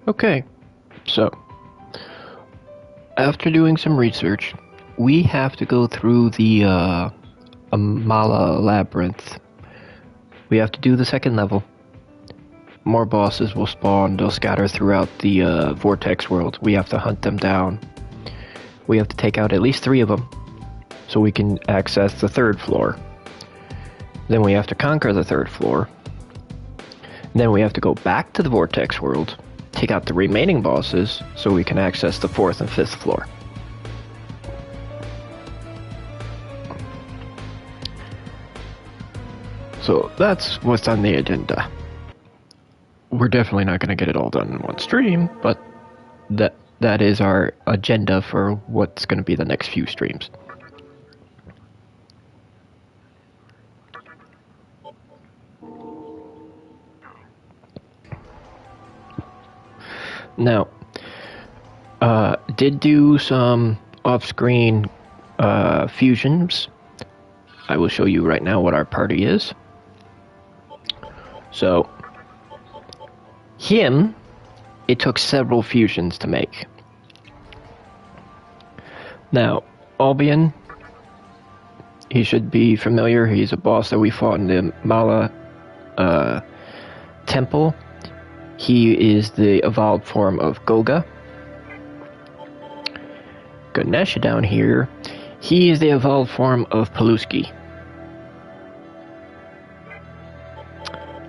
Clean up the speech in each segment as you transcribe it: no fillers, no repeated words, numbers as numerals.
Okay, so after doing some research, we have to go through the Amala Labyrinth. We have to do the second level. More bosses will spawn, they'll scatter throughout the Vortex world. We have to hunt them down. We have to take out at least 3 of them so we can access the 3rd floor. Then we have to conquer the 3rd floor. Then we have to go back to the Vortex world, take out the remaining bosses so we can access the 4th and 5th floor. So that's what's on the agenda. We're definitely not going to get it all done in one stream, but that is our agenda for what's going to be the next few streams. Now, did do some off-screen fusions. I will show you right now what our party is. So, him, it took several fusions to make. Now, Albion, he should be familiar. He's a boss that we fought in the Mala temple. He is the evolved form of Goga. Ganesha down here, he is the evolved form of Paluski.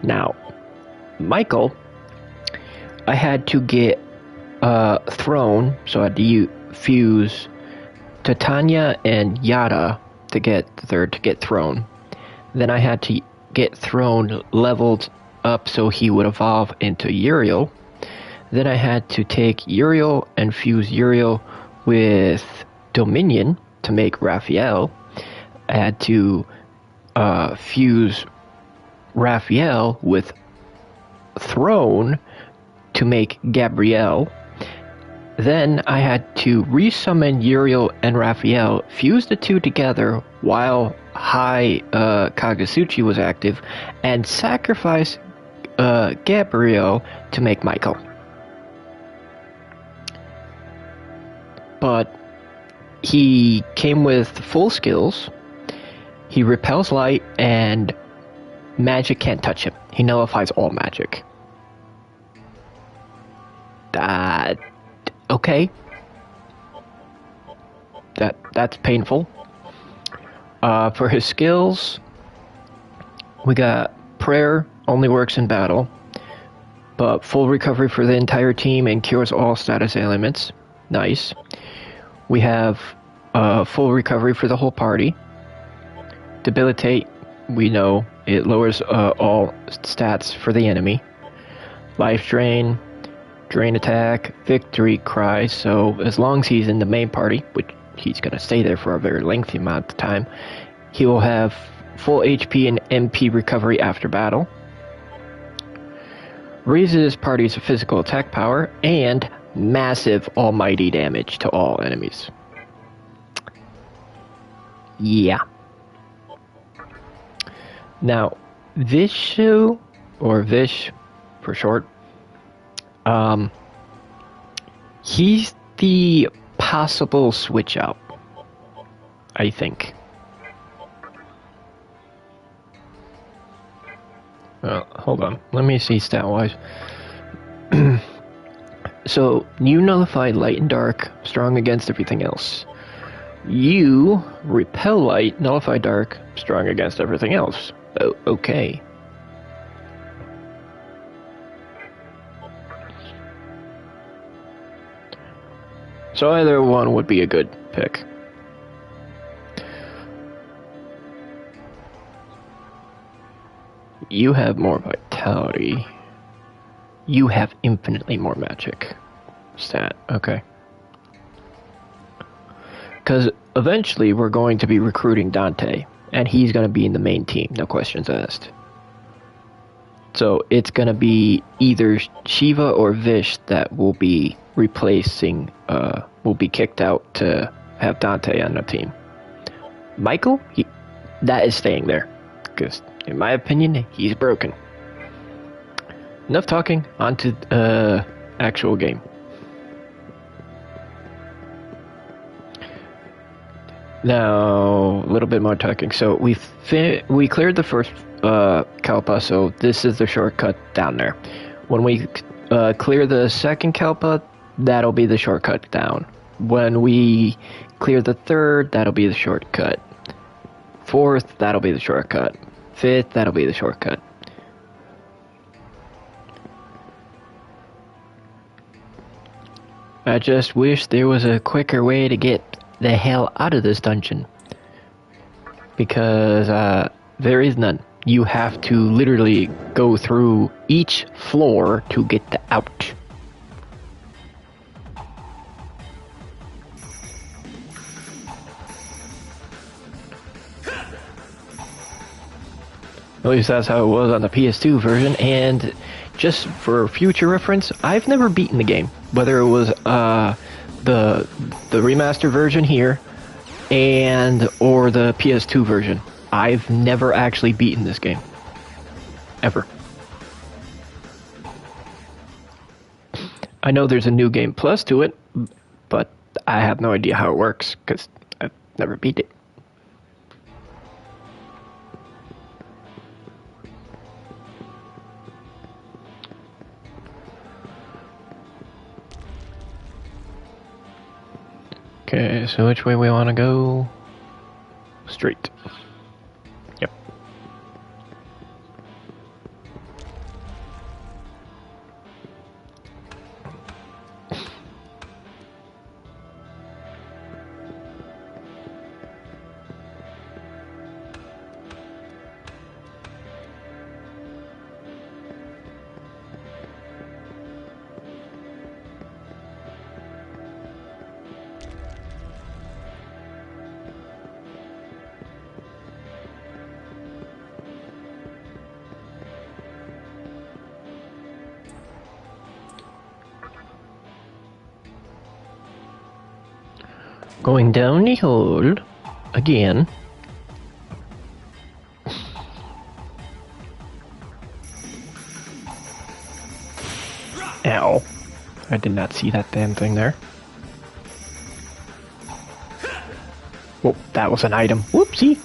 Now, Michael, I had to get Throne, so I had to fuse Titania and Yada to get the 3rd to get Throne. Then I had to get Throne leveled up so he would evolve into Uriel. Then I had to take Uriel and fuse Uriel with Dominion to make Raphael. I had to fuse Raphael with Throne to make Gabrielle. Then I had to resummon Uriel and Raphael, fuse the 2 together while High Kagasuchi was active, and sacrifice Gabrielle to make Michael. But he came with full skills. He repels light, and magic can't touch him. He nullifies all magic. Okay. That's painful. For his skills, we got Prayer, only works in battle, but full recovery for the entire team and cures all status ailments. Nice. We have full recovery for the whole party. Debilitate, we know it lowers all stats for the enemy. Life drain, drain attack, victory cry. So as long as he's in the main party, which he's going to stay there for a very lengthy amount of time, he will have full HP and MP recovery after battle. Raises his party's physical attack power and massive almighty damage to all enemies. Yeah. Now, Vishu, or Vish for short, he's the possible switch out, I think. Hold on, let me see stat-wise. So, you nullify light and dark, strong against everything else. You repel light, nullify dark, strong against everything else. Okay. So either one would be a good pick. You have more vitality. You have infinitely more magic. Stat, okay. Because eventually we're going to be recruiting Dante, and he's going to be in the main team, no questions asked. So it's going to be either Shiva or Vish that will be replacing, will be kicked out to have Dante on the team. Michael, that is staying there, because in my opinion, he's broken. Enough talking, on to actual game. Now, a little bit more talking. So we cleared the first Kalpa, so this is the shortcut down there. When we clear the second Kalpa, that'll be the shortcut down. When we clear the third, that'll be the shortcut. Fourth, that'll be the shortcut. Fifth, that'll be the shortcut. I just wish there was a quicker way to get the hell out of this dungeon. Because there is none. You have to literally go through each floor to get out. At least that's how it was on the PS2 version, and just for future reference, I've never beaten the game. Whether it was the remaster version here and or the PS2 version. I've never actually beaten this game. Ever. I know there's a new game plus to it, but I have no idea how it works because I've never beat it. Okay, so which way we want to go? Straight. Yep. Going down the hole again. Ow. I did not see that damn thing there. Oh, that was an item. Whoopsie.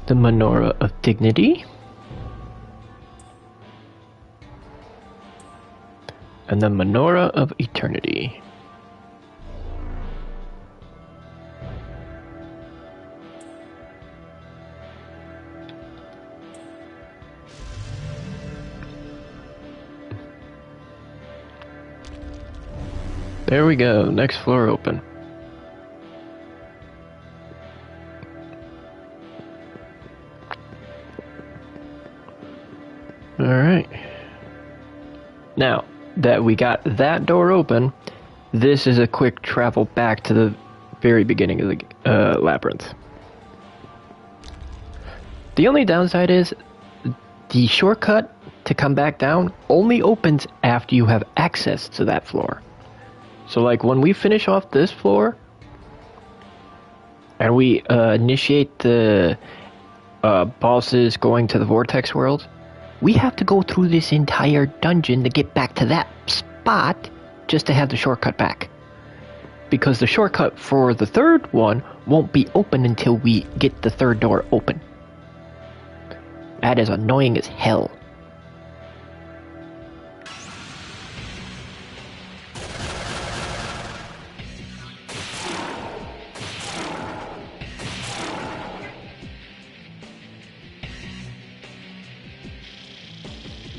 The Menorah of Dignity. And the Menorah of Eternity. There we go, next floor open. Alright. Now that we got that door open, this is a quick travel back to the very beginning of the labyrinth. The only downside is the shortcut to come back down only opens after you have access to that floor. So like when we finish off this floor and we initiate the bosses going to the vortex world, we have to go through this entire dungeon to get back to that spot just to have the shortcut back. Because the shortcut for the third one won't be open until we get the third door open. That is annoying as hell.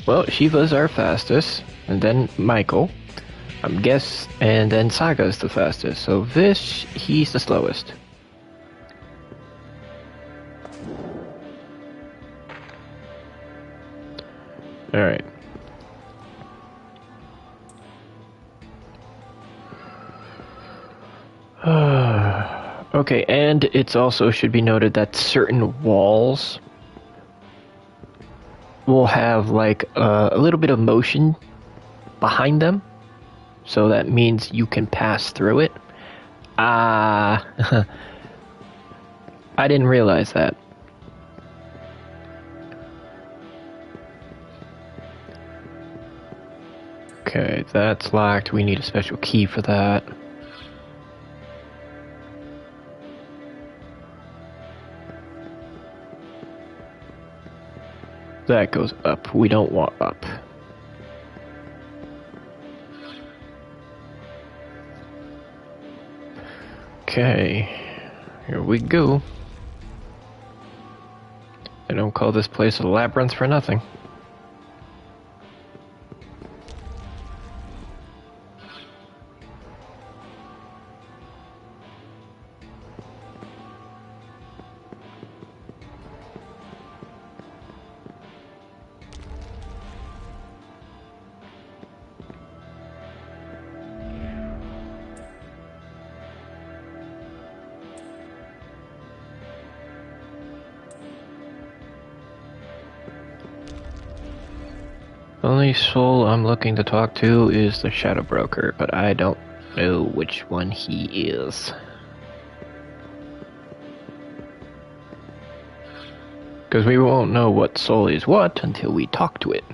Well, Shiva's our fastest, and then Michael, and then Saga's the fastest. So Vish, he's the slowest. Okay, and it's also should be noted that certain walls will have like a little bit of motion behind them, so that means you can pass through it. Ah, I didn't realize that. Okay, that's locked. We need a special key for that. That goes up. We don't want up. Okay, here we go. I don't call this place a labyrinth for nothing. Only soul I'm looking to talk to is the Shadow Broker, but I don't know which one he is. Because we won't know what soul is what until we talk to it.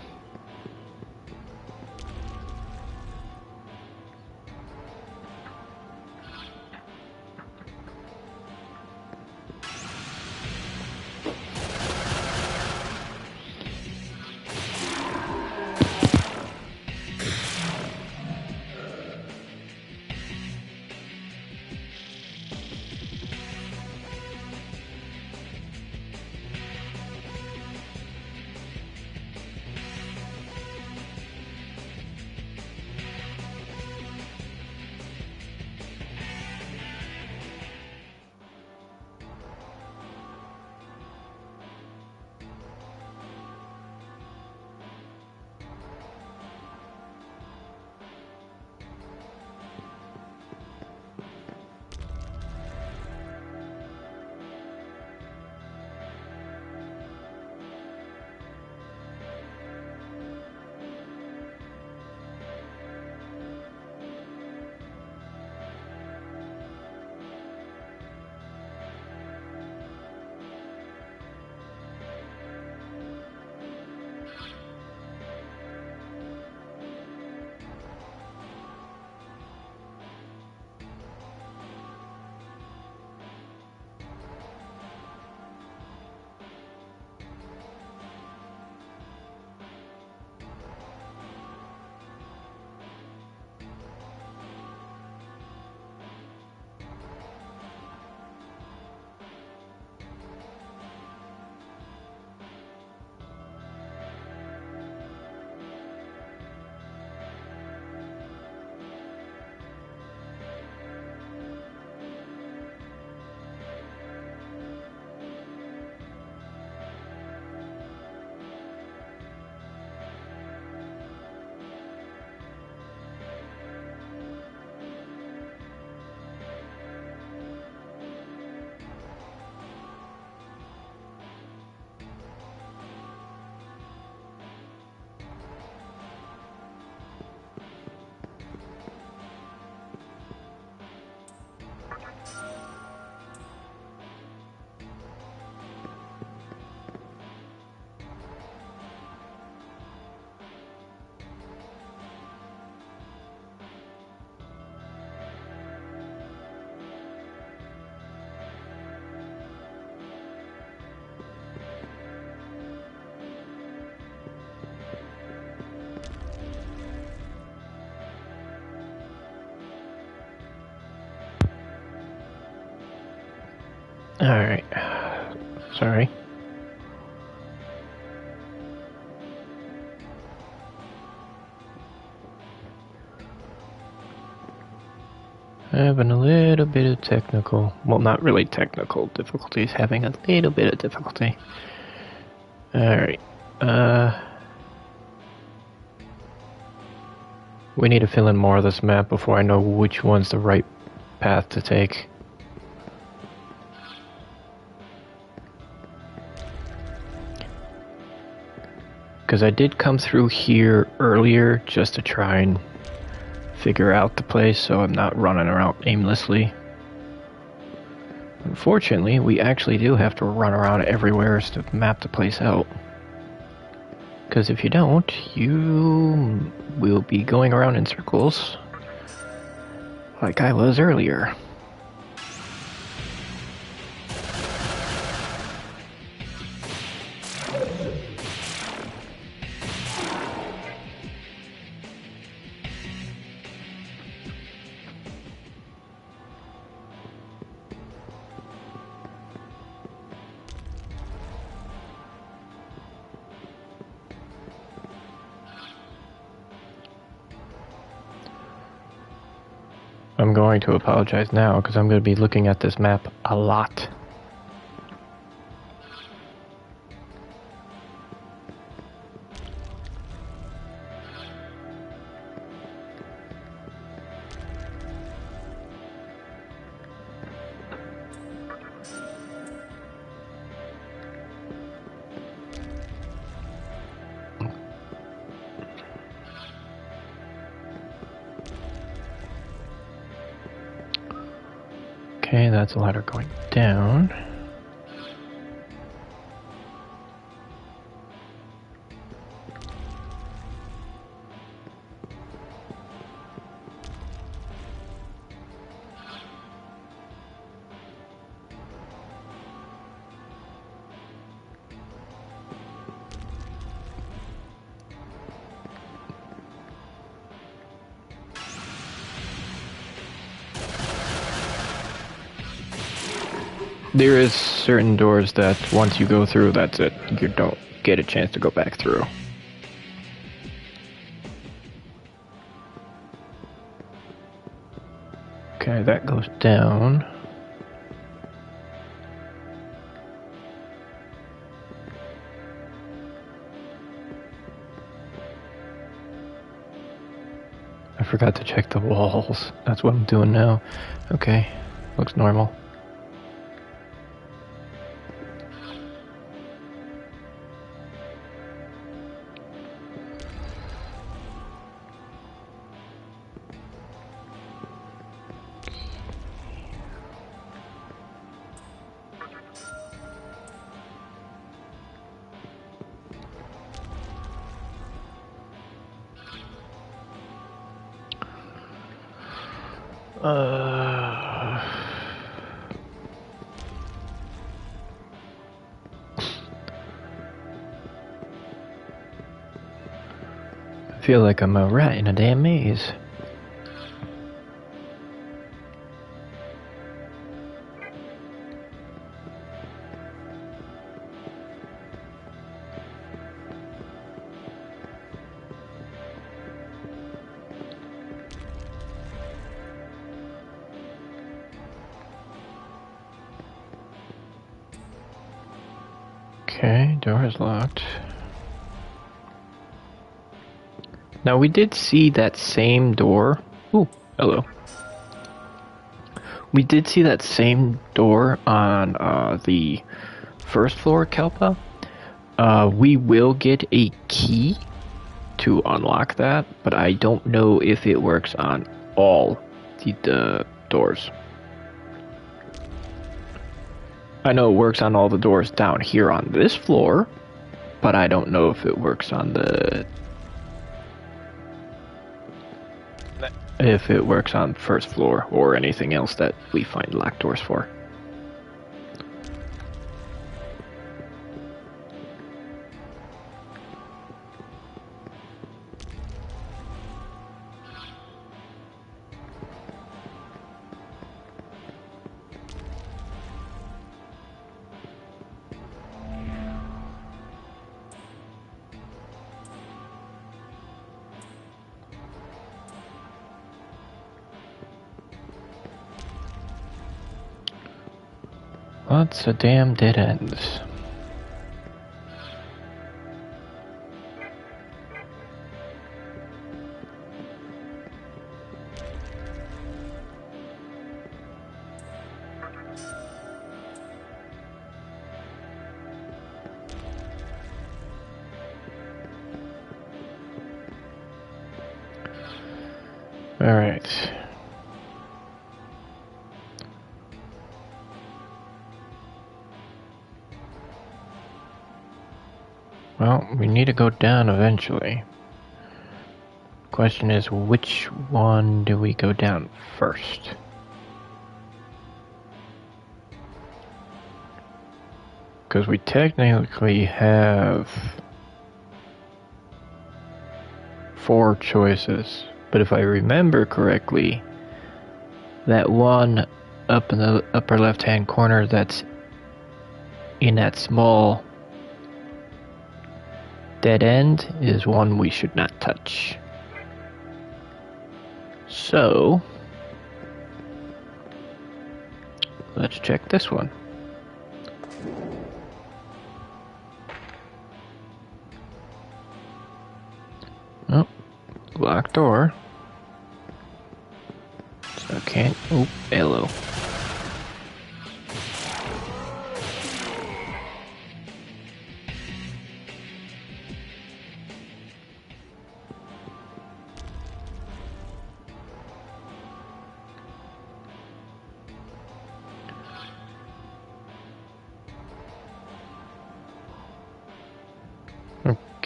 Alright. Sorry. Having a little bit of technical, well, not really technical difficulties, having a little bit of difficulty. Alright. We need to fill in more of this map before I know which one's the right path to take. Because I did come through here earlier just to try and figure out the place so I'm not running around aimlessly. Unfortunately, we actually do have to run around everywhere to map the place out. Because if you don't, you will be going around in circles like I was earlier. I'm going to apologize now because I'm going to be looking at this map a lot. Okay, that's a ladder going down. There is certain doors that once you go through, that's it. You don't get a chance to go back through. Okay, that goes down. I forgot to check the walls. That's what I'm doing now. Okay, looks normal. I feel like I'm a rat in a damn maze. Okay, door is locked. Now we did see that same door. Ooh, hello. We did see that same door on the first floor, Kelpa. We will get a key to unlock that, but I don't know if it works on all the doors. I know it works on all the doors down here on this floor, but I don't know if it works on the... if it works on first floor or anything else that we find locked doors for. Lots of damn dead ends. Alright. Well, we need to go down eventually. Question is, which one do we go down first? Because we technically have 4 choices, but if I remember correctly, that one up in the upper left-hand corner that's in that small dead end is one we should not touch. So, let's check this one. Oh, locked door. So I can't. Oh, hello.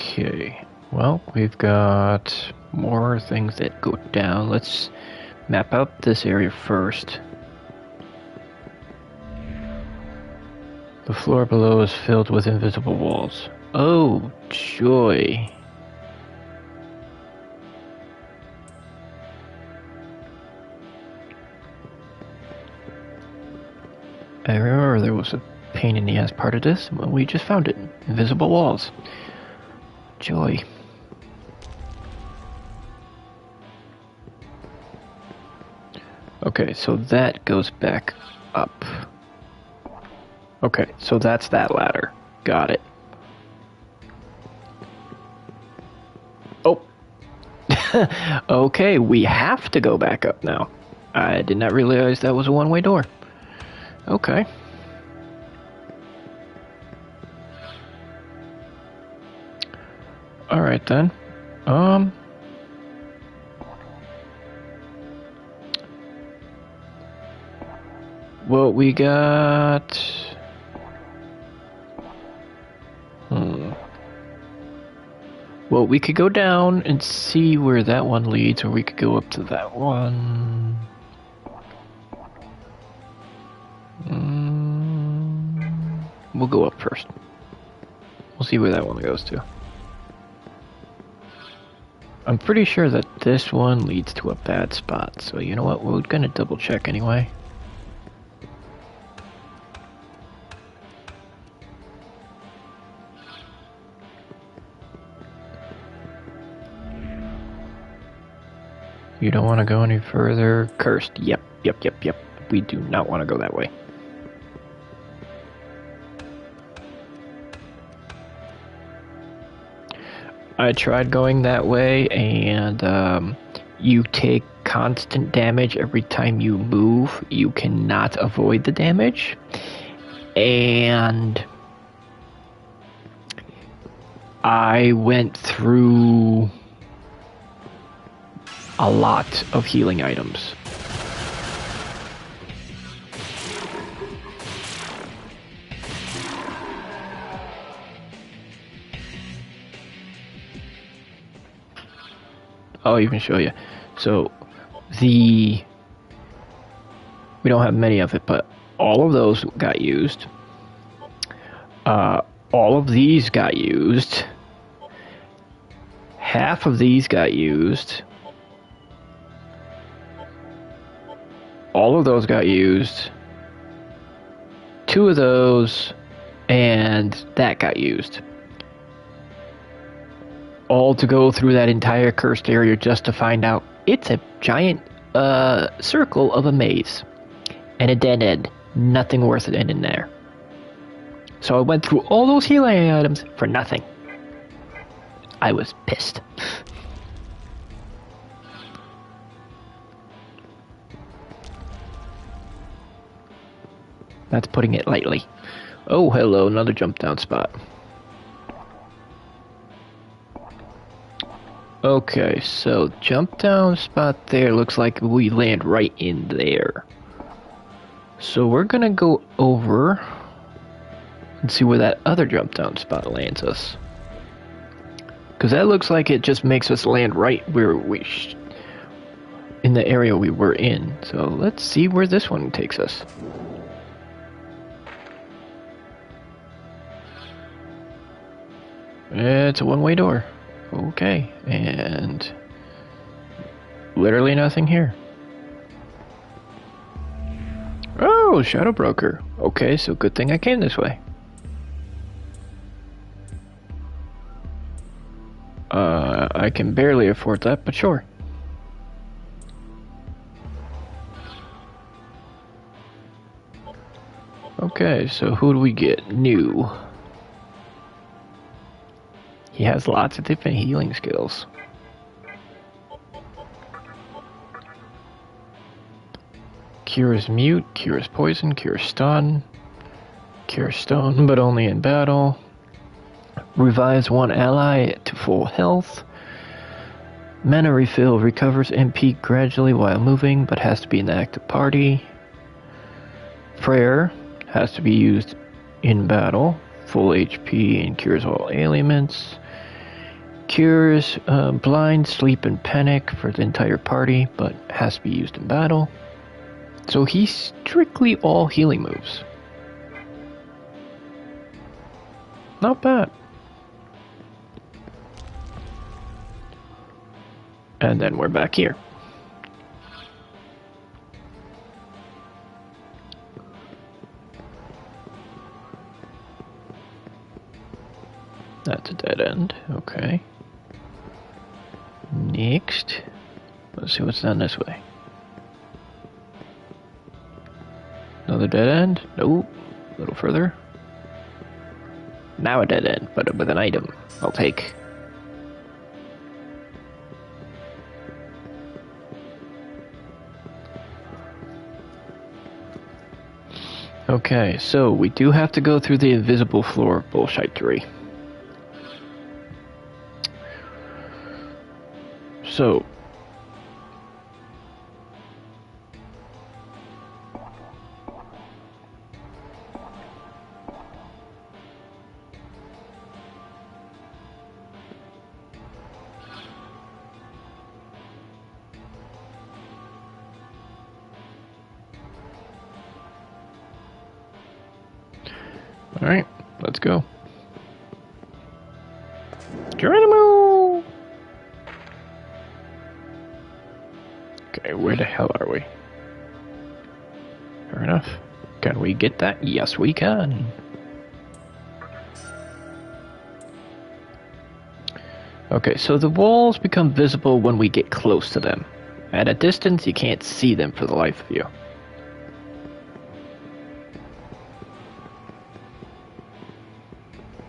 Okay, well, we've got more things that go down. Let's map out this area first. The floor below is filled with invisible walls. Oh, joy. I remember there was a pain in the ass part of this, but we just found it. Invisible walls. Joy. Okay, so that goes back up. Okay, so that's that ladder. Got it. Oh. Okay, we have to go back up now. I did not realize that was a one-way door. Okay. Alright then. Well, we got... Well, we could go down and see where that one leads, or we could go up to that one. We'll go up first. We'll see where that one goes to. I'm pretty sure that this one leads to a bad spot, so you know what? We're gonna double check anyway. You don't want to go any further. Cursed. Yep. We do not want to go that way. I tried going that way, and you take constant damage every time you move. You cannot avoid the damage. And I went through a lot of healing items. I'll even show you. So, we don't have many of it, but all of those got used. All of these got used. Half of these got used. All of those got used. 2 of those, and that got used. All to go through that entire cursed area just to find out it's a giant circle of a maze. And a dead end. Nothing worth it in there. So I went through all those healing items for nothing. I was pissed. That's putting it lightly. Oh, hello, another jump down spot. Okay, so jump down spot there looks like we land right in there. So we're gonna go over and see where that other jump down spot lands us. Because that looks like it just makes us land right where in the area we were in. So let's see where this one takes us. It's a one-way door. Okay, and literally nothing here. Oh, Shadow Broker. Okay, so good thing I came this way. I can barely afford that, but sure. Okay, so who do we get? New. He has lots of different healing skills. Cures mute, cures poison, cures stun, cures stone, but only in battle. Revives one ally to full health. Mana refill, recovers MP gradually while moving, but has to be in the active party. Prayer has to be used in battle. Full HP and cures all ailments. Cures blind, sleep, and panic for the entire party, but has to be used in battle. So he's strictly all healing moves. Not bad. And then we're back here. That's a dead end. Okay. Next. Let's see what's down this way. Another dead end? Nope. A little further. Now a dead end, but with an item. I'll take. Okay, so we do have to go through the invisible floor of bullshitery. So, alright, let's go. Geronimo! Okay, where the hell are we? Fair enough. Can we get that? Yes, we can. Okay, so the walls become visible when we get close to them. At a distance, you can't see them for the life of you.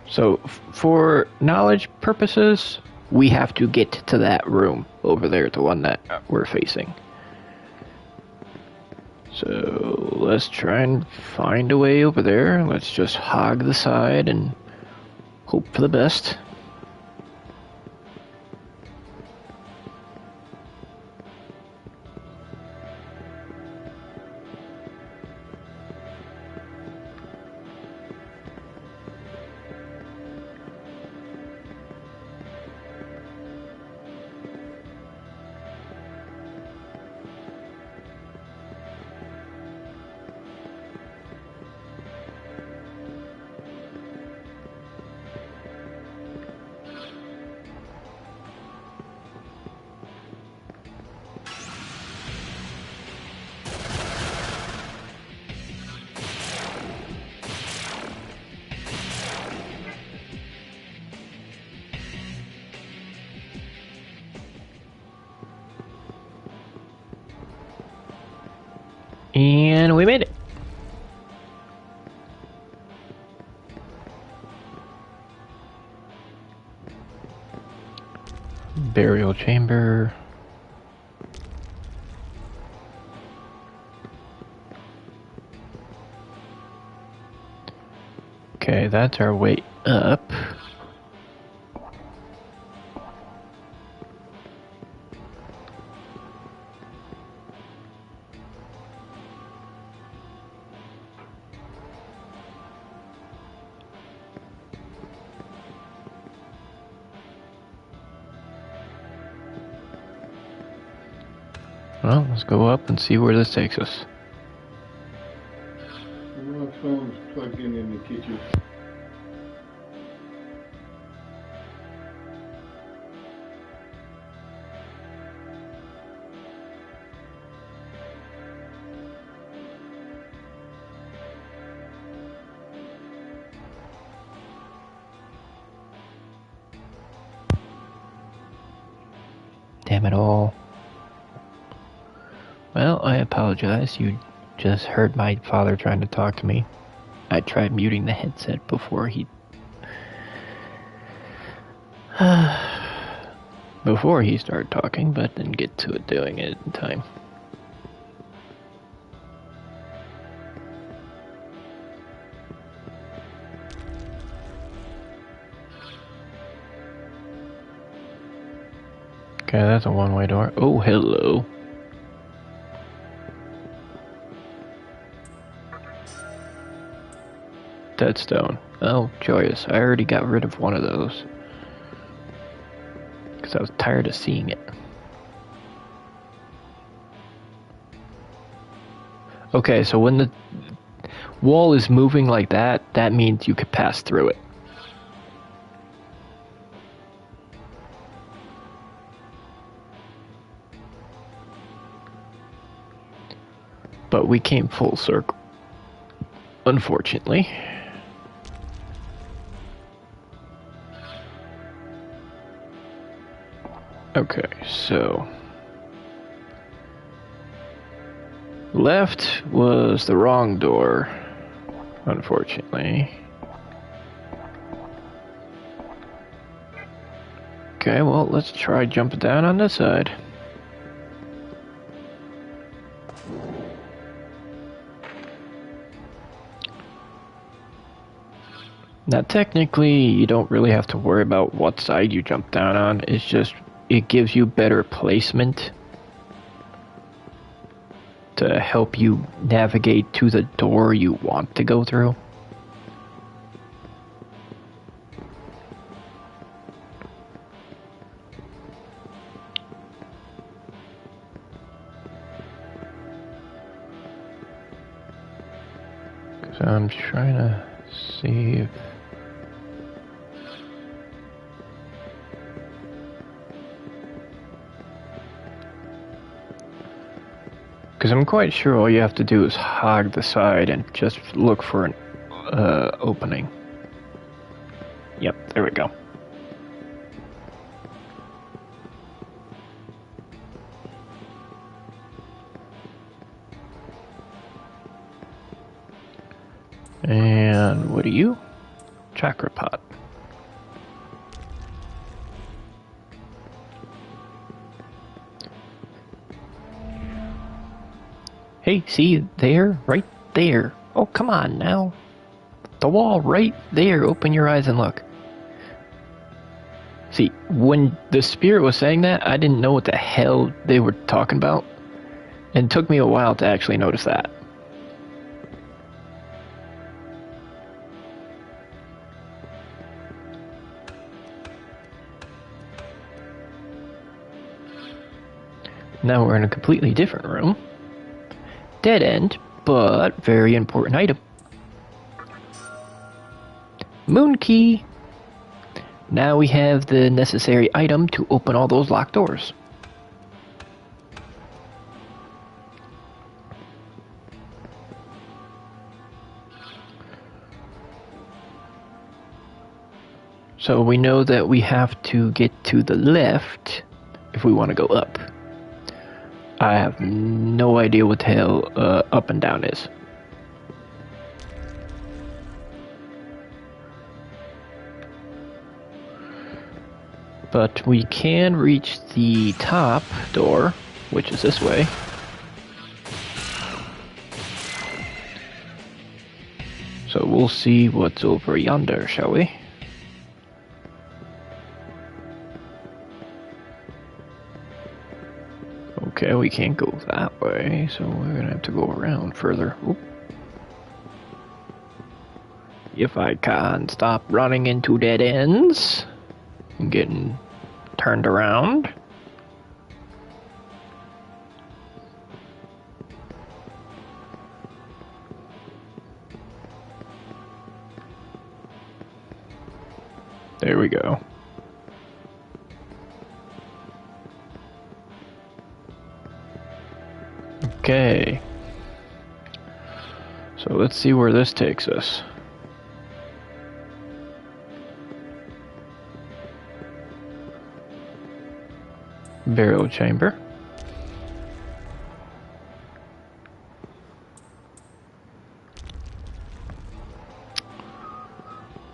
So, for knowledge purposes, we have to get to that room over there, the one that we're facing. So, let's try and find a way over there. Let's just hog the side and hope for the best. And we made it. Burial chamber. Okay, that's our way up. Well, let's go up and see where this takes us. My phone's plugged in the kitchen. Damn it all. Well, I apologize. You just heard my father trying to talk to me. I tried muting the headset before he started talking, but didn't get to it doing it in time. Okay, that's a one-way door. Oh, hello. Deadstone. Oh, joyous. I already got rid of one of those. Because I was tired of seeing it. Okay, so when the wall is moving like that, that means you could pass through it. But we came full circle, unfortunately. Okay, so left was the wrong door, unfortunately. Okay, well, let's try jumping down on this side. Now, technically, you don't really have to worry about what side you jump down on. It's just, it gives you better placement to help you navigate to the door you want to go through. So I'm trying to see if... Because I'm quite sure all you have to do is hog the side and just look for an opening. Yep, there we go. And what are you? Chakra pot. Hey, see there? Right there. Oh, come on now. The wall right there. Open your eyes and look. See, when the spirit was saying that, I didn't know what the hell they were talking about. And it took me a while to actually notice that. Now we're in a completely different room. Dead end, but very important item. Moon key. Now we have the necessary item to open all those locked doors. So we know that we have to get to the left if we want to go up. I have no idea what the hell up and down is. But we can reach the top door, which is this way. So we'll see what's over yonder, shall we? Okay, we can't go that way, so we're gonna have to go around further. Oop. If I can stop running into dead ends and getting turned around. There we go. Okay. So let's see where this takes us. Burial chamber.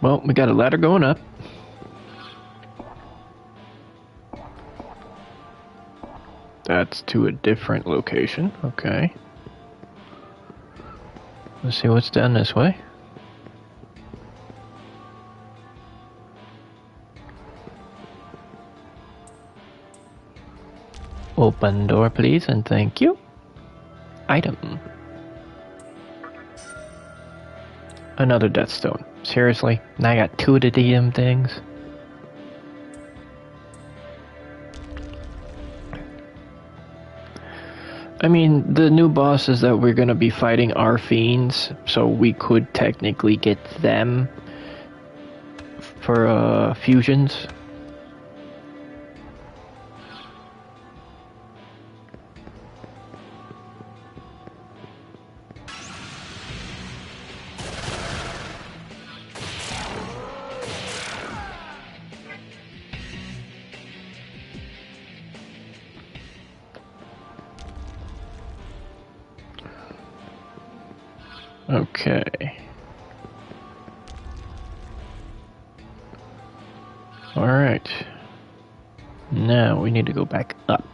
Well, we got a ladder going up. That's to a different location. Okay. Let's see what's down this way. Open door, please, and thank you. Item. Another death stone. Seriously? Now I got 2 of the damn things? I mean, the new bosses that we're gonna be fighting are fiends, so we could technically get them for fusions. Okay. Alright. Now we need to go back up.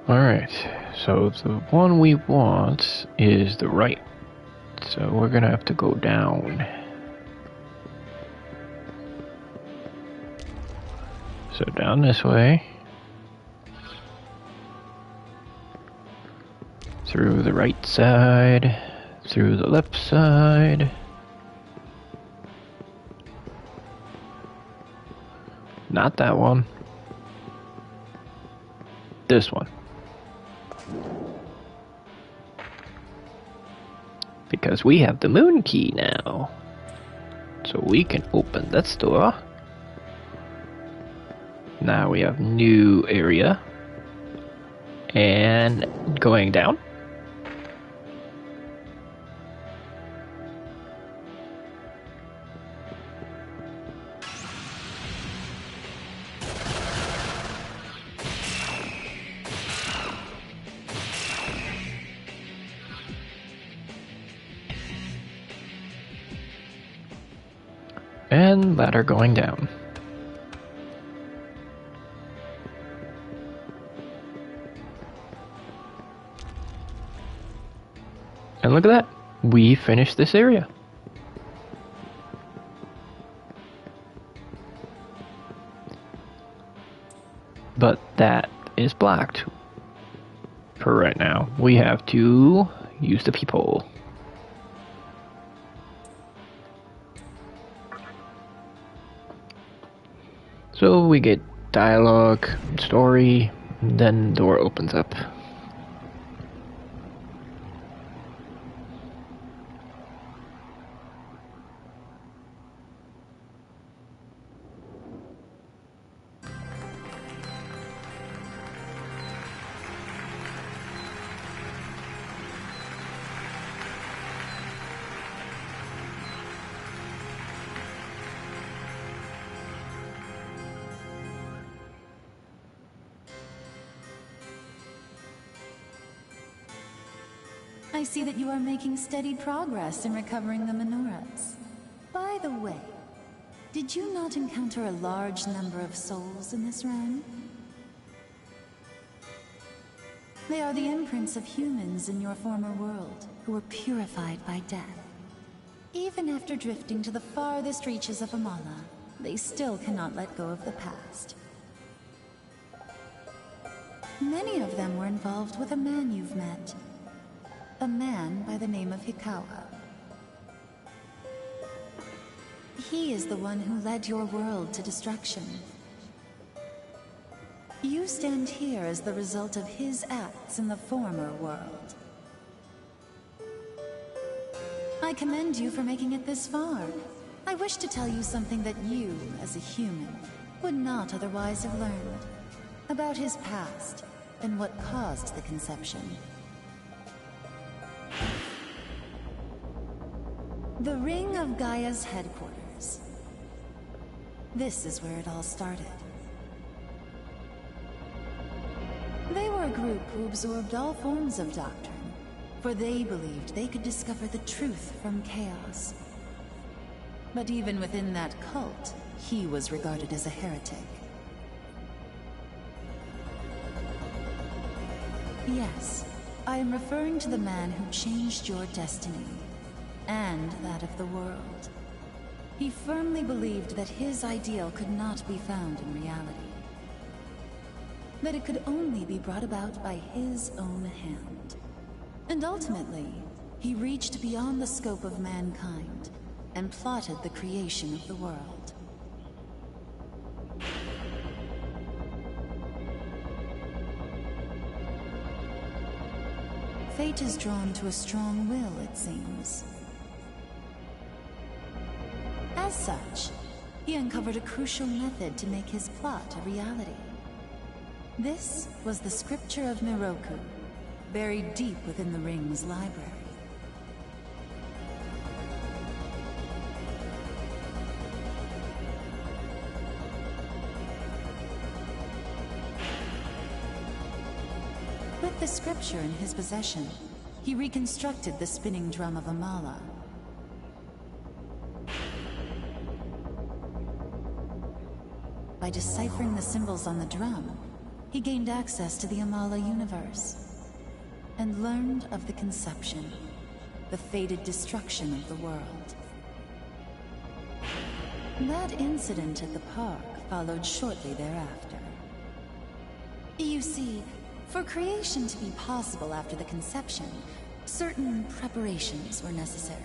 Alright, so the one we want is the right. So we're gonna have to go down. So down this way. Through the right side. Through the left side. Not that one. This one. Because we have the moon key now. So we can open this door. Now we have new area. And going down. And ladder going down. And look at that. We finished this area. But that is blocked. For right now. We have to use the peephole. So we get dialogue, story, then the door opens up. I see that you are making steady progress in recovering the menorahs. By the way, did you not encounter a large number of souls in this realm? They are the imprints of humans in your former world, who were purified by death. Even after drifting to the farthest reaches of Amala, they still cannot let go of the past. Many of them were involved with a man you've met. A man by the name of Hikawa. He is the one who led your world to destruction. You stand here as the result of his acts in the former world. I commend you for making it this far. I wish to tell you something that you, as a human, would not otherwise have learned. About his past, and what caused the conception. The Ring of Gaia's headquarters. This is where it all started. They were a group who absorbed all forms of doctrine, for they believed they could discover the truth from chaos. But even within that cult, he was regarded as a heretic. Yes, I am referring to the man who changed your destiny, and that of the world. He firmly believed that his ideal could not be found in reality. That it could only be brought about by his own hand. And ultimately, he reached beyond the scope of mankind, and plotted the creation of the world. Fate is drawn to a strong will, it seems. As such, he uncovered a crucial method to make his plot a reality. This was the scripture of Miroku, buried deep within the ring's library. With the scripture in his possession, he reconstructed the spinning drum of Amala. By deciphering the symbols on the drum, he gained access to the Amala universe, and learned of the conception, the fated destruction of the world. That incident at the park followed shortly thereafter. You see, for creation to be possible after the conception, certain preparations were necessary.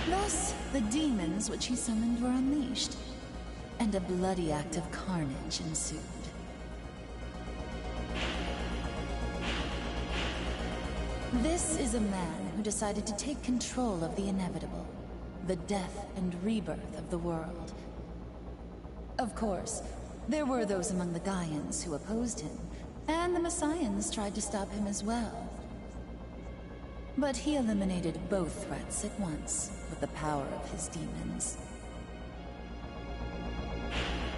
Thus, the demons which he summoned were unleashed, and a bloody act of carnage ensued. This is a man who decided to take control of the inevitable, the death and rebirth of the world. Of course, there were those among the Gaians who opposed him, and the Messians tried to stop him as well. But he eliminated both threats at once with the power of his demons.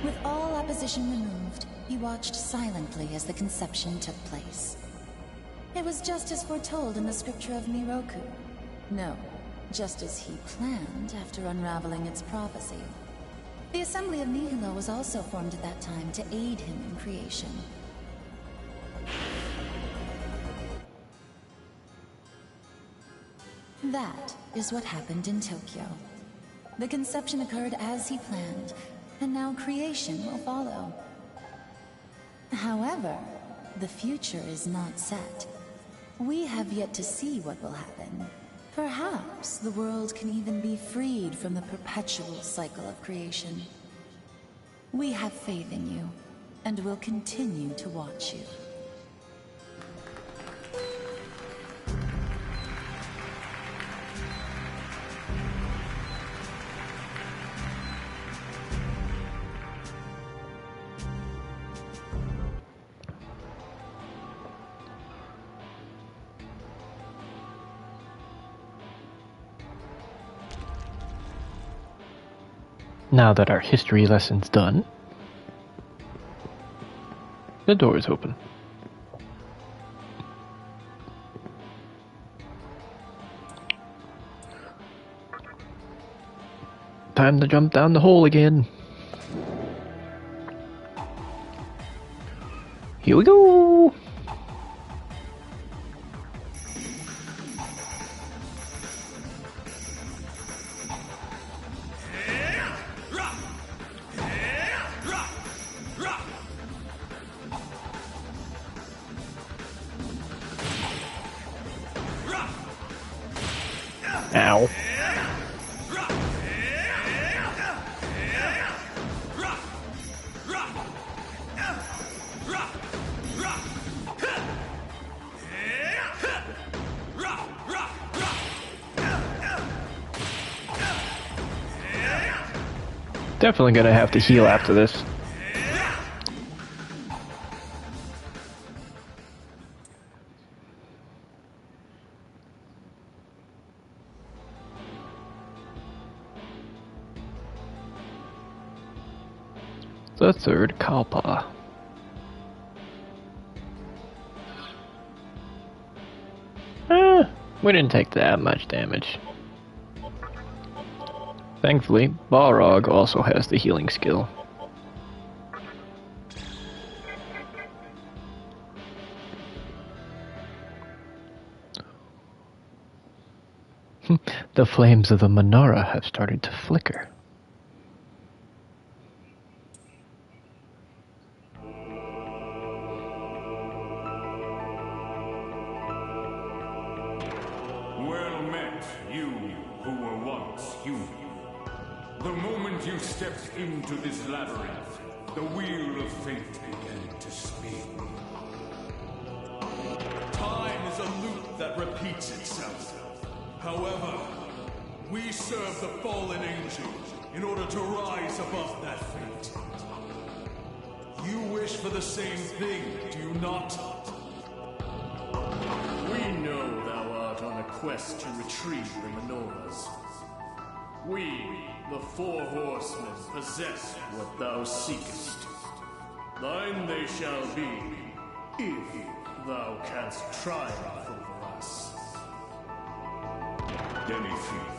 With all opposition removed, he watched silently as the conception took place. It was just as foretold in the scripture of Miroku. No, just as he planned after unraveling its prophecy. The Assembly of Nihilo was also formed at that time to aid him in creation. That is what happened in Tokyo. The conception occurred as he planned, and now creation will follow. However, the future is not set. We have yet to see what will happen. Perhaps the world can even be freed from the perpetual cycle of creation. We have faith in you, and will continue to watch you. Now that our history lesson's done, the door is open. Time to jump down the hole again. Here we go! Ow. Definitely gonna have to heal after this. The third Kalpa. We didn't take that much damage. Thankfully, Balrog also has the healing skill. The flames of the menorah have started to flicker. Well met, you who were once human. The moment you stepped into this labyrinth, the wheel of fate began to spin. Time is a loop that repeats itself. However, we serve the fallen angel in order to rise above that fate. You wish for the same thing, do you not? We know thou art on a quest to retrieve the menorahs. We, the four horsemen, possess what thou seekest. Thine they shall be, if thou canst triumph over us. Demi-Thief,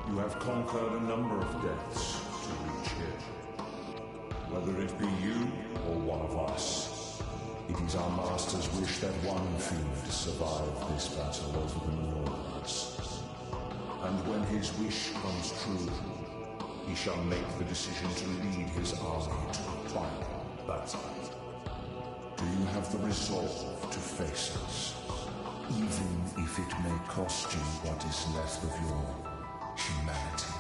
you have conquered a number of deaths to reach here. Whether it be you or one of us, it is our master's wish that one fiend survive this battle over the menorahs. And when his wish comes true, he shall make the decision to lead his army to the final battle. Do you have the resolve to face us? Even if it may cost you what is left of your humanity.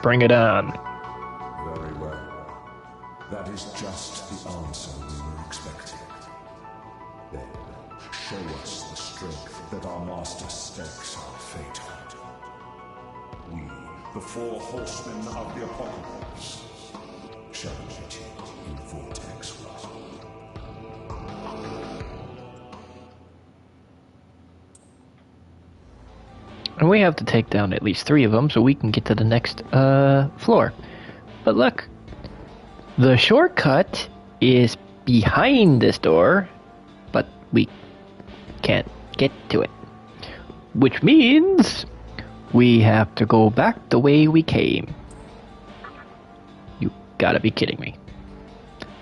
Bring it on. Very well. That is just the answer we were expecting. Then, show us the strength that our master stakes our fate on. We, the four horsemen of the apocalypse, shall meet in Vortex Rock. And we have to take down at least 3 of them so we can get to the next floor. But look, the shortcut is behind this door, but we can't get to it. Which means we have to go back the way we came. You gotta be kidding me.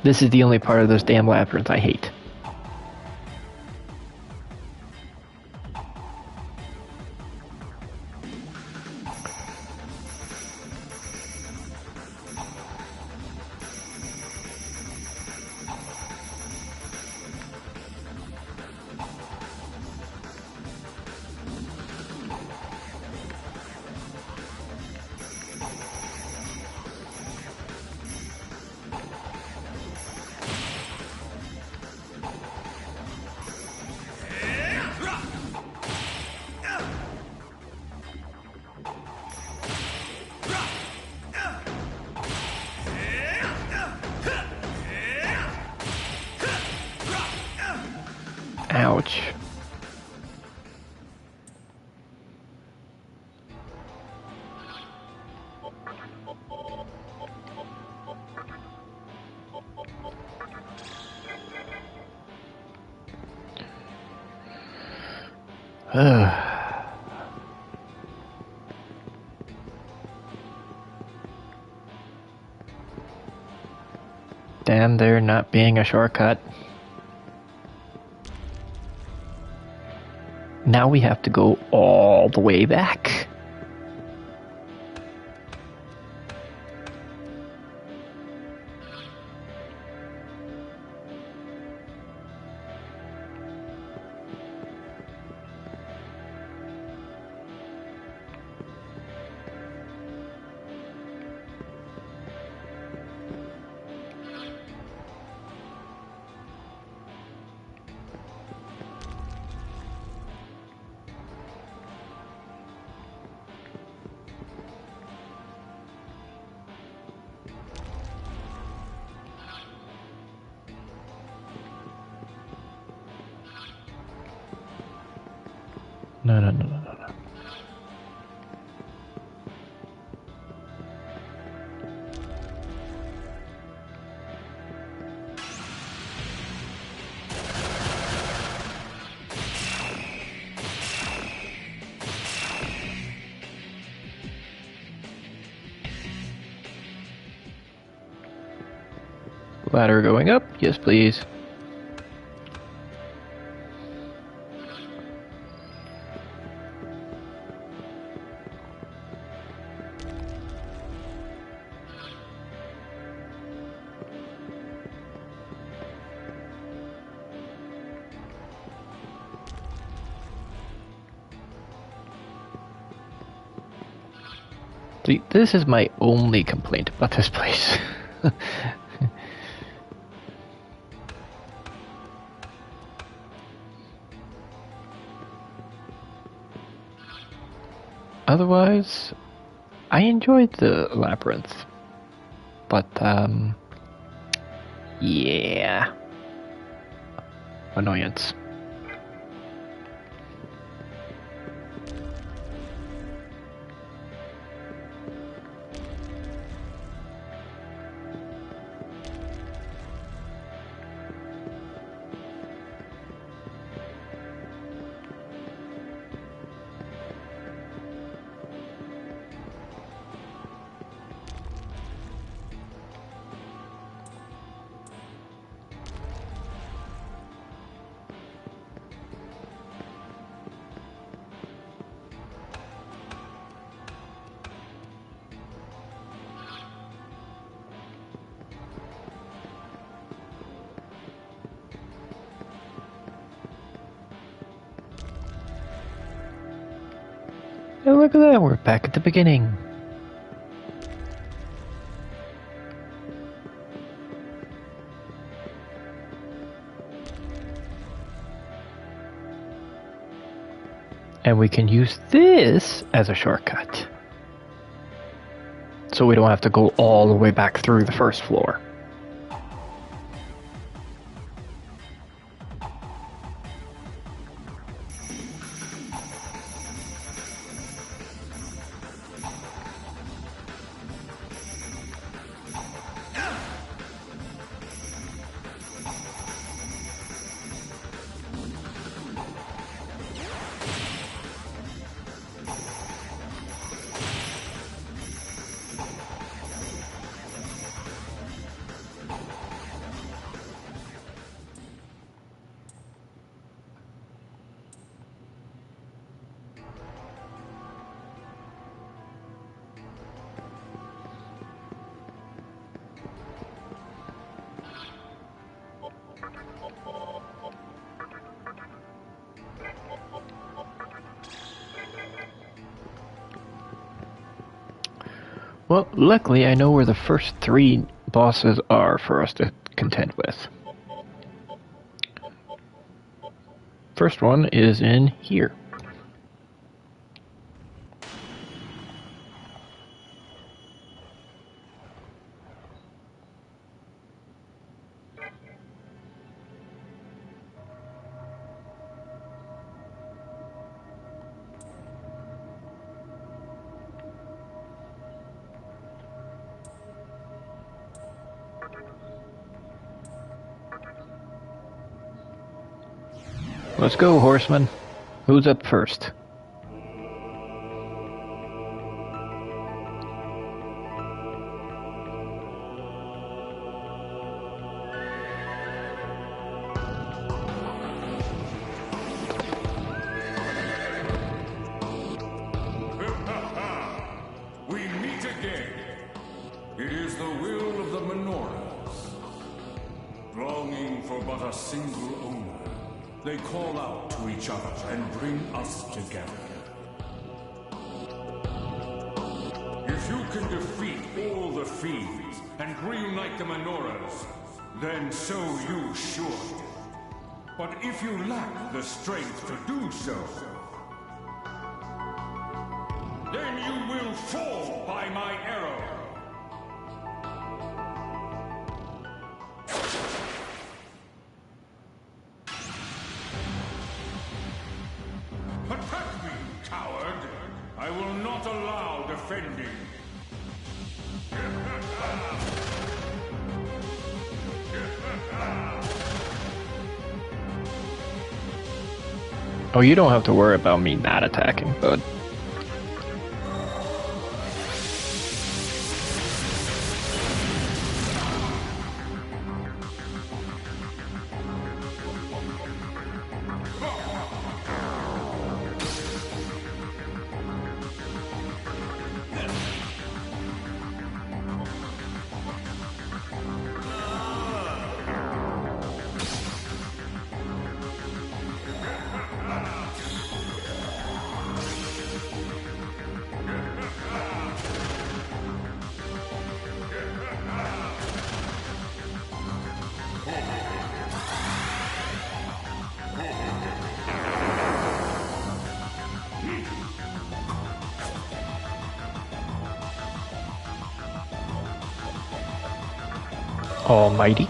This is the only part of this damn labyrinth I hate. Ouch. Damn, there not being a shortcut. Now we have to go all the way back. No, no, no, no, no, no. Ladder going up? Yes, please. See, this is my only complaint about this place. Otherwise, I enjoyed the labyrinth. But, yeah. Annoyance. And look at that, we're back at the beginning. And we can use this as a shortcut. So we don't have to go all the way back through the first floor. Well, luckily I know where the first 3 bosses are for us to contend with. First one is in here. Let's go, horseman. Who's up first? We meet again. It is the will of the Menoras. Longing for but a single owner, they call out to each other and bring us together. If you can defeat all the fiends and reunite the Menoras, then so you should. But if you lack the strength to do so, then you will fall by my arrow. Attack not allow defending. Oh, you don't have to worry about me not attacking, bud. Almighty.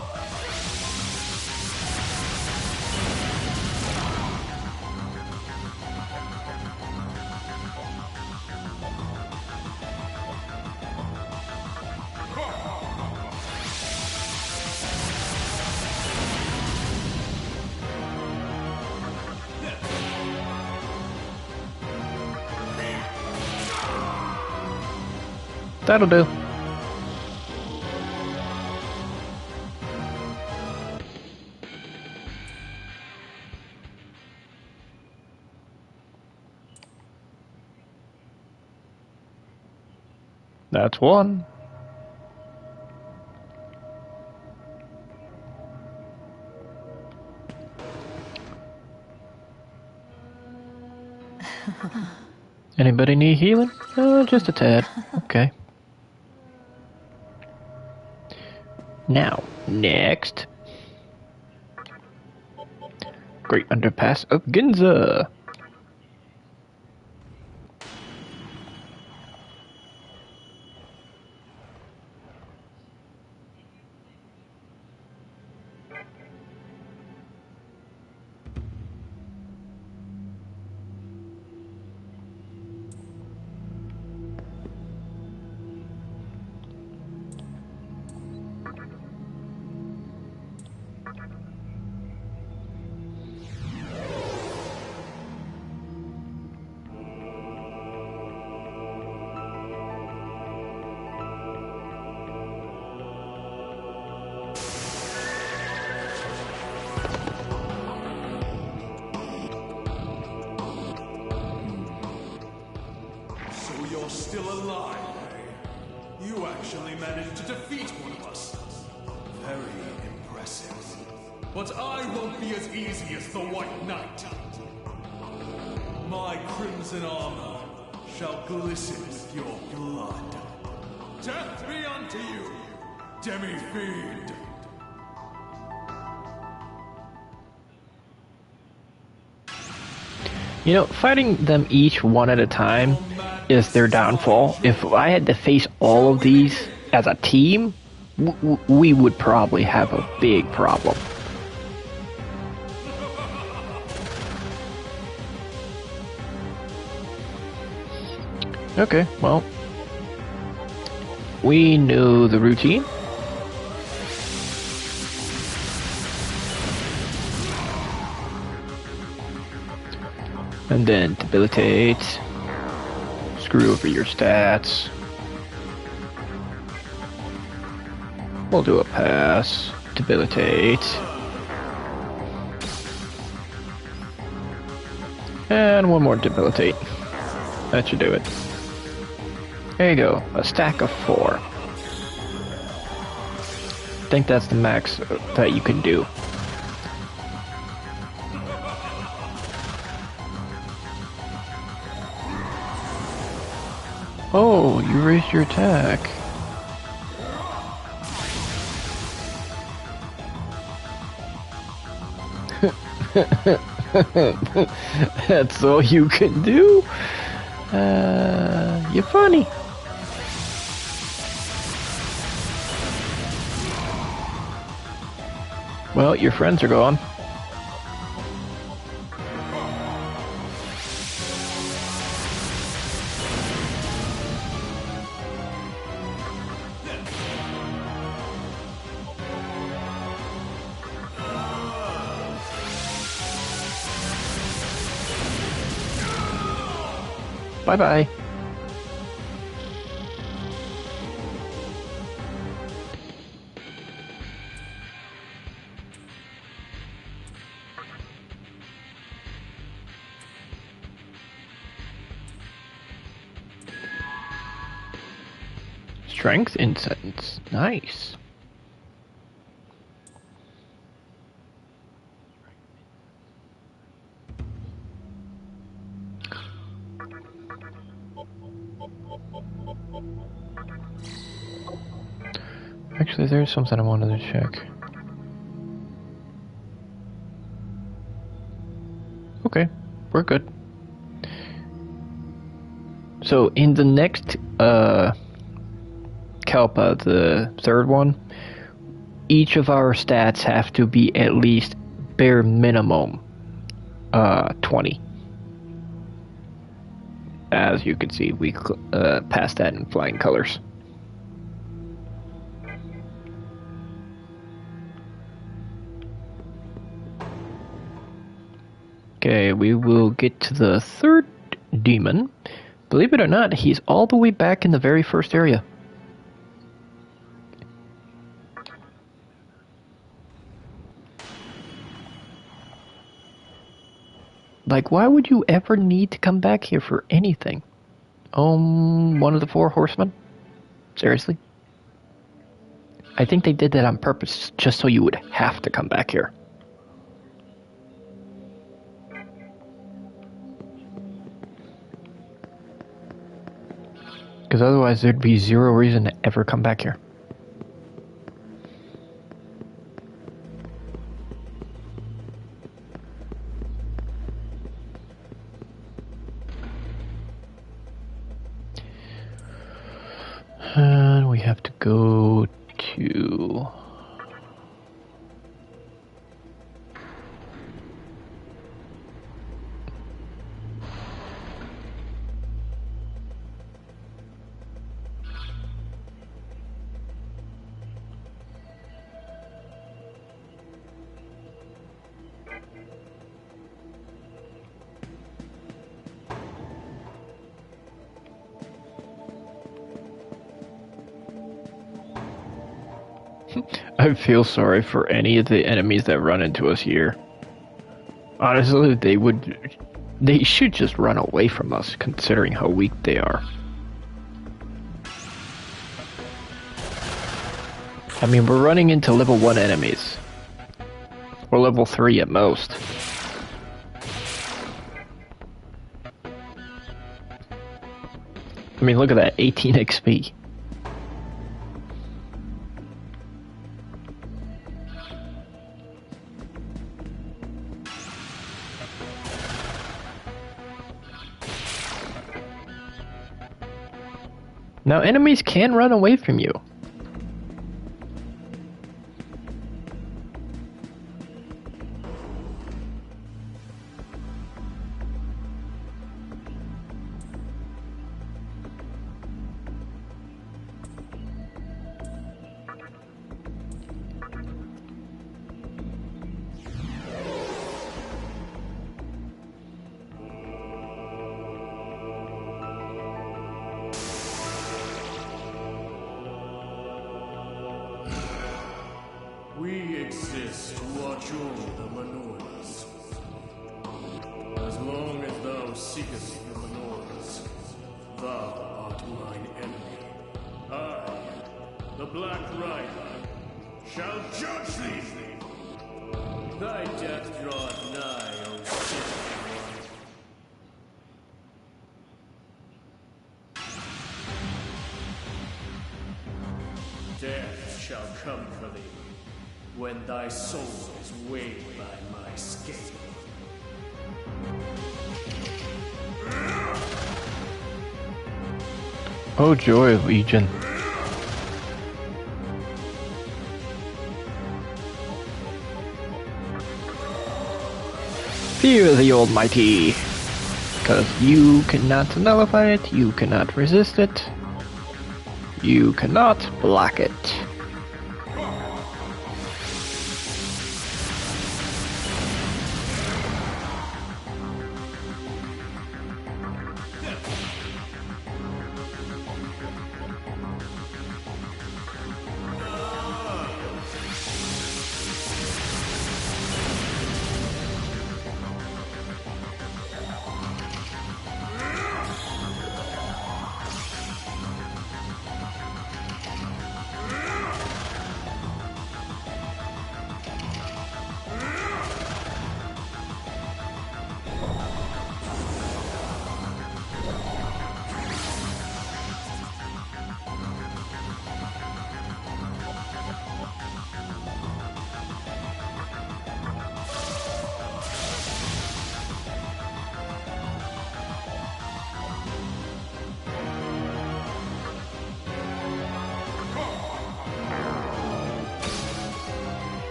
That'll do. That's one. Anybody need healing? Just a tad. Okay. Now, next. Great Underpass of Ginza. Still alive, eh? You actually managed to defeat one of us. Very impressive. But I won't be as easy as the White Knight. My crimson armor shall glisten with your blood. Death be unto you, demi-fiend! You know, fighting them each one at a time is their downfall. If I had to face all of these as a team, we would probably have a big problem. Okay, well, we know the routine. And then debilitate. Screw over your stats. We'll do a pass. Debilitate. And one more debilitate. That should do it. There you go. A stack of 4. I think that's the max that you can do. Oh, you raised your attack. That's all you can do? You're funny. Well, your friends are gone. Bye-bye. Strength incense. Nice. Actually, there's something I wanted to check. Okay, we're good. So in the next Kalpa, the third one, each of our stats have to be at least bare minimum 20. As you can see, we passed that in flying colors. Okay, we will get to the third demon. Believe it or not, he's all the way back in the very first area. Like, why would you ever need to come back here for anything? One of the four horsemen? Seriously? I think they did that on purpose, just so you would have to come back here. Because otherwise there'd be zero reason to ever come back here. And we have to go to... I feel sorry for any of the enemies that run into us here. Honestly, they should just run away from us, considering how weak they are. I mean, we're running into level 1 enemies. Or level 3 at most. I mean, look at that, 18 XP. Now, enemies can run away from you. We exist to watch over the menorahs. As long as thou seekest the menorahs, thou art mine enemy. I, the Black Rider, shall judge thee! Thy death draweth nigh, O sinful one. Death shall come for thee when thy soul is weighed by my scale. Oh joy, Legion. Fear the Almighty. Because you cannot nullify it, you cannot resist it, you cannot block it.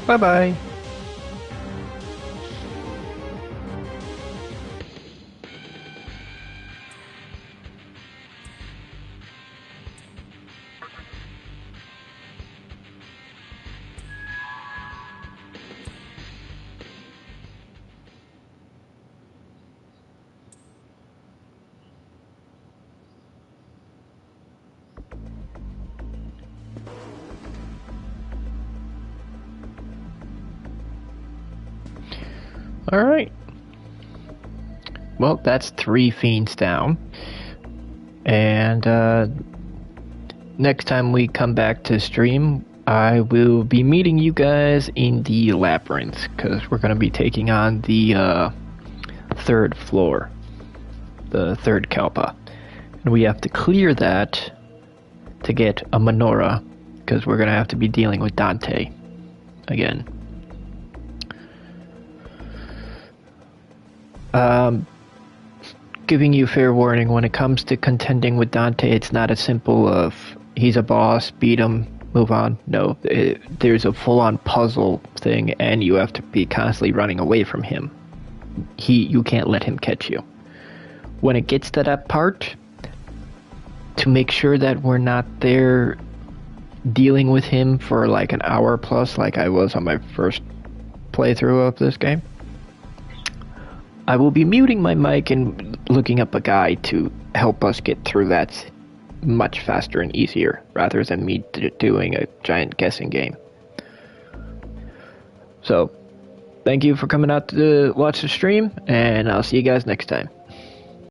Bye-bye. Alright. Well, that's 3 fiends down. And next time we come back to stream, I will be meeting you guys in the labyrinth, because we're going to be taking on the 3rd floor, the 3rd Kalpa. And we have to clear that to get a menorah, because we're going to have to be dealing with Dante again. Giving you fair warning, when it comes to contending with Dante, it's not as simple of he's a boss, beat him, move on. No, there's a full-on puzzle thing, and you have to be constantly running away from him. You can't let him catch you. When it gets to that part, to make sure that we're not there dealing with him for like an hour plus, like I was on my first playthrough of this game, I will be muting my mic and looking up a guide to help us get through that much faster and easier, rather than me doing a giant guessing game. So, thank you for coming out to watch the stream, and I'll see you guys next time.